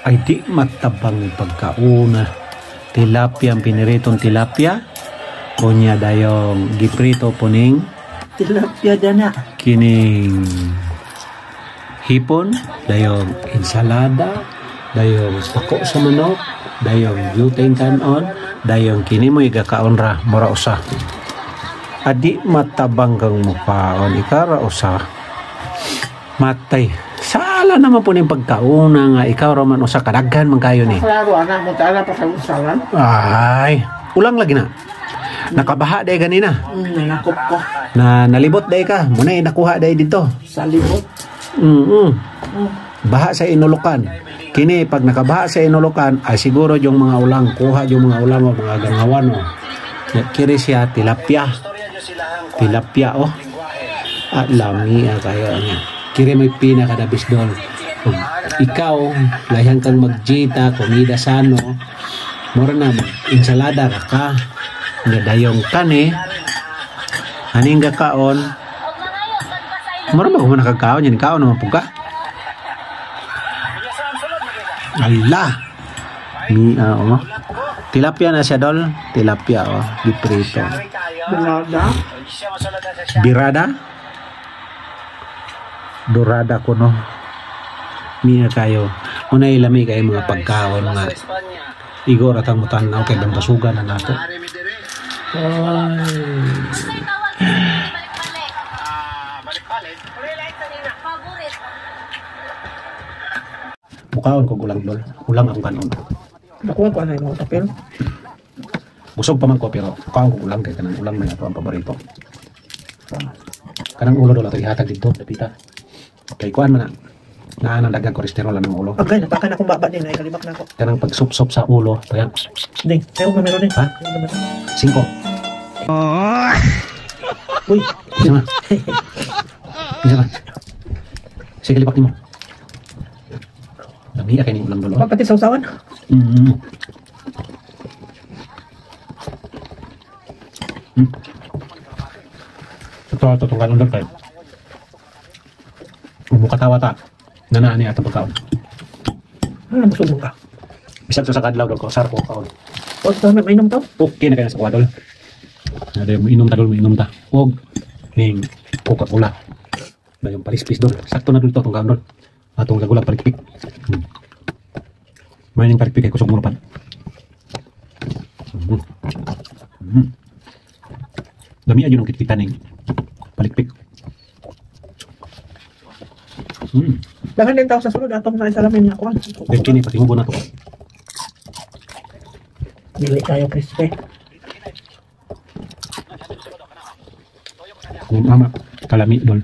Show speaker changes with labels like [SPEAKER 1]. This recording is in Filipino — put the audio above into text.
[SPEAKER 1] ay di matabang pagkauna. Tilapia, ang piniritong tilapia. Kunya dayong giprito puning
[SPEAKER 2] Tilapia dana.
[SPEAKER 1] kining hipon, dayong ensalada, dayong pako sa manok, dayong gluten kanon, dayong kini mo igakaon ra mura usa. Adi matabang kang mukaon ikara usa. Matay. Sala naman po ning pagkauna nga ikaw ra man usa kadaghan man kayo ni.
[SPEAKER 2] Klaro anak mo tala pa sa usalan.
[SPEAKER 1] Ay, ulang lagi na. Nakabaha day ganina.
[SPEAKER 2] Nakop ko.
[SPEAKER 1] Na nalibot day ka. Muna nakuha day dito.
[SPEAKER 2] Sa libot.
[SPEAKER 1] Baha sa inulukan. Kini pag nakabaha sa inulukan ay siguro yung mga ulang kuha yung mga ulang o mga gangawan o. Kiri siya tilapia. Tilapia oh. At lami kayo niya. Kiri may pinakadabis doon. Ikaw, layan kang magjita, komida sano, mura na ensalada ka. Nadayong kani, aning gakaon, mura ba kung nakakaon yan, kaon naman po ka? Ala! Tilapia na siya dol, tilapia giprito.
[SPEAKER 2] Birada.
[SPEAKER 1] Birada? Dorada ko no. Miya kayo. Una ilami kayo mga pagkaon nga. Igor at ang mutanaw kay basugan na nato. Bukaon ko ulang dol. Ulang ang kanon.
[SPEAKER 2] Nakuha ko na yung papel.
[SPEAKER 1] Busog pa man ko pero bukaon ko ulang kay kanang ulang man ato ang paborito. Kanang ulo dol ato ihatag dito dapita. Kay kuan man na dagang kolesterol ang ulo.
[SPEAKER 2] Okay, napakan akong baba din ay kalibak na ako.
[SPEAKER 1] Kanang pagsup-sup sa ulo, ayan.
[SPEAKER 2] Ding, tayo ba meron din?
[SPEAKER 1] Ha? 5.
[SPEAKER 2] Uy,
[SPEAKER 1] Isa na. Isa na. Sige, lipak ni mo. Lamiya kayo ni ulang dolo.
[SPEAKER 2] pati sa usawan.
[SPEAKER 1] Ito tunggal undang kayo. Umukatawa ta. Nanani atong pagkaon.
[SPEAKER 2] Ano busog ka?
[SPEAKER 1] Bisag sa kadlaw daw ko, sar ko kaon.
[SPEAKER 2] O, may mainom to?
[SPEAKER 1] Okay na kayo sa kwadol. Ada minum ta dol, minum ta. Og ning Coca-Cola. Na yung palis-plis dol. Sakto na dol to tong kaon dol. Atong gagulang palikpik. May ning palikpik ay kusog murapan. Dami ayo nung kitkitan ning palikpik.
[SPEAKER 2] Dahan din tao sa sulod atong sa salamin niya kuan.
[SPEAKER 1] Then kini pati mo na to.
[SPEAKER 2] Dili kayo crispy.
[SPEAKER 1] Kung ama kalami dol.